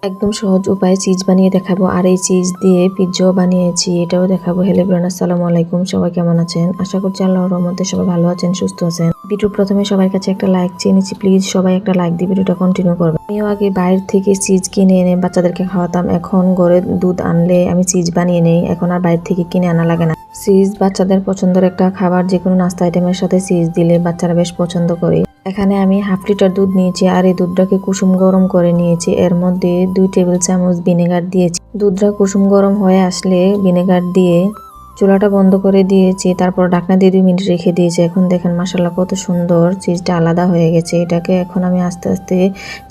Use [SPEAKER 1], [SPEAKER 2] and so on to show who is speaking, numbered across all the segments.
[SPEAKER 1] একদম সহজ উপায়ে চিজ বানিয়ে দেখাবো, আর এই চিজ দিয়ে পিৎজাও বানিয়েছি, এটাও দেখাবো। হ্যালো এভরিওয়ান, আসসালামু আলাইকুম। সবাই কেমন আছেন? আশা করছি আল্লাহর রহমতে সবাই ভালো আছেন, সুস্থ আছেন। ভিডিও প্রথমে সবার কাছে একটা লাইক চেয়ে নিচ্ছি, প্লিজ সবাই একটা লাইক দিয়ে ভিডিওটা কন্টিনিউ করবেন। আমিও আগে বাইরে থেকে চিজ কিনে এনে বাচ্চাদেরকে খাওয়াতাম, এখন ঘরে দুধ আনলে আমি চিজ বানিয়ে নেই, এখন আর বাইরে থেকে কিনে আনা লাগে না। চিজ বাচ্চাদের পছন্দের একটা খাবার, যে কোনো নাস্তা আইটেমের সাথে চিজ দিলে বাচ্চারা বেশ পছন্দ করে। এখানে আমি হাফ লিটার দুধ নিয়েছি, আর এই দুধটাকে কুসুম গরম করে নিয়েছি। এর মধ্যে 2 টেবিল চামচ ভিনেগার দিয়েছি। দুধটা কুসুম গরম হয়ে আসলে ভিনেগার দিয়ে চুলাটা বন্ধ করে দিয়েছি, তারপর ঢাকনা দিয়ে 2 মিনিট রেখে দিয়েছি। এখন দেখেন মাশাআল্লাহ কত সুন্দর চিজটা আলাদা হয়ে গেছে। এটাকে এখন আমি আস্তে আস্তে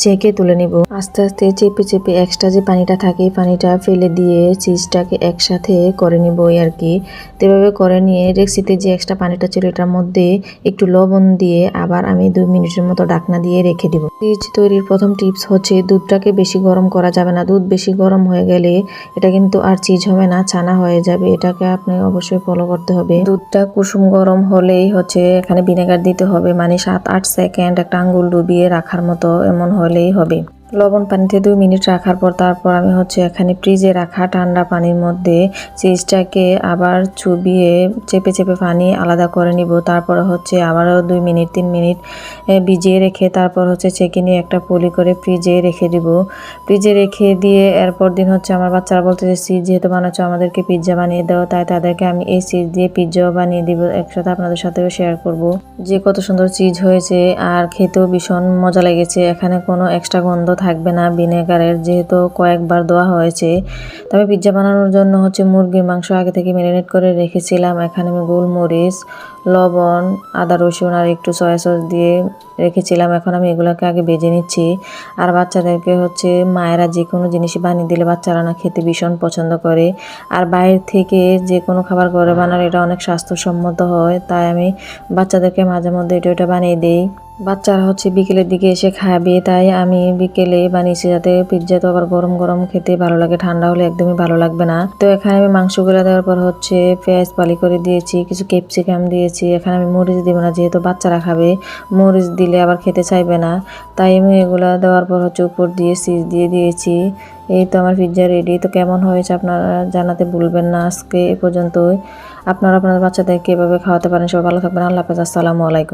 [SPEAKER 1] ছেঁকে তুলে নিব। আস্তে আস্তে চেপে চেপে এক্সট্রা যে পানিটা থাকে পানিটা ফেলে দিয়ে চিজটাকে একসাথে করে নিব আর কি। তো এভাবে করে নিয়ে রেক্সিতে যে এক্সট্রা পানিটা ছিল এটার মধ্যে একটু লবণ দিয়ে আবার আমি 2 মিনিটের মতো ঢাকনা দিয়ে রেখে দিব। চিজ তৈরির প্রথম টিপস হচ্ছে দুধটাকে বেশি গরম করা যাবে না। দুধ বেশি গরম হয়ে গেলে এটা কিন্তু আর চিজ হবে না, ছানা হয়ে যাবে। এটাকে আপনি অবশ্যই ফলো করতে হবে। দুধটা কুসুম গরম হলেই হচ্ছে এখানে ভিনেগার দিতে হবে, মানে 7-8 সেকেন্ড একটা আঙ্গুল ডুবিয়ে রাখার মতো এমন হলেই হবে। লবণ পানিতে 2 মিনিট রাখার পর তারপর আমি হচ্ছে এখানে ফ্রিজে রাখা ঠান্ডা পানির মধ্যে চিজটাকে আবার চুবিয়ে চেপে চেপে পানি আলাদা করে নিব। তারপরে হচ্ছে আবারও 2 মিনিট 3 মিনিট ভিজিয়ে রেখে তারপর হচ্ছে ছেঁকে নিয়ে একটা পলি করে ফ্রিজে রেখে দিব। ফ্রিজে রেখে দিয়ে এরপর দিন হচ্ছে আমার বাচ্চারা বলতে যে চিজ যেহেতু বানাচ্ছ আমাদেরকে পিৎজা বানিয়ে দাও, তাই তাদেরকে আমি এই চিজ দিয়ে পিৎজাও বানিয়ে দিব, একসাথে আপনাদের সাথেও শেয়ার করব যে কত সুন্দর চিজ হয়েছে। আর খেতেও ভীষণ মজা লেগেছে। এখানে কোনো এক্সট্রা গন্ধ থাকবে না ভিনেগারের, যেহেতু কয়েকবার দেওয়া হয়েছে। তবে পিৎজা বানানোর জন্য হচ্ছে মুরগির মাংস আগে থেকে ম্যারিনেট করে রেখেছিলাম। এখানে আমি গোলমরিচ, লবণ, আদা রসুন আর একটু সয়া সস দিয়ে রেখেছিলাম। এখন আমি এগুলোকে আগে ভেজে নিচ্ছি। আর বাচ্চাদেরকে হচ্ছে মায়েরা যে কোনো জিনিসই বানিয়ে দিলে বাচ্চারা না খেতে ভীষণ পছন্দ করে। আর বাইরে থেকে যে কোনো খাবার ঘরে বানালে এটা অনেক স্বাস্থ্যসম্মত হয়, তাই আমি বাচ্চাদেরকে মাঝে মধ্যে এটা বানিয়ে দিই। বাচ্চারা হচ্ছে বিকেলের দিকে এসে খাবে, তাই আমি বিকেলে বানিয়েছি, যাতে পিৎজা তো আবার গরম গরম খেতে ভালো লাগে, ঠান্ডা হলে একদমই ভালো লাগবে না। তো এখানে আমি মাংসগুলো দেওয়ার পর হচ্ছে পেঁয়াজ পালি করে দিয়েছি, কিছু ক্যাপসিকাম দিয়েছি। এখানে আমি মরিচ দিব না, যেহেতু বাচ্চারা খাবে, মরিচ দিলে আবার খেতে চাইবে না, তাই আমি এগুলো দেওয়ার পর হচ্ছে উপর দিয়ে চিজ দিয়ে দিয়েছি। এই তো আমার পিৎজা রেডি। তো কেমন হয়েছে আপনারা জানাতে ভুলবেন না। আজকে এ পর্যন্তই। আপনারা আপনাদের বাচ্চাদেরকে এভাবে খাওয়াতে পারেন। সবাই ভালো থাকবেন। আল্লাহ হাফেজ। আসসালামু আলাইকুম।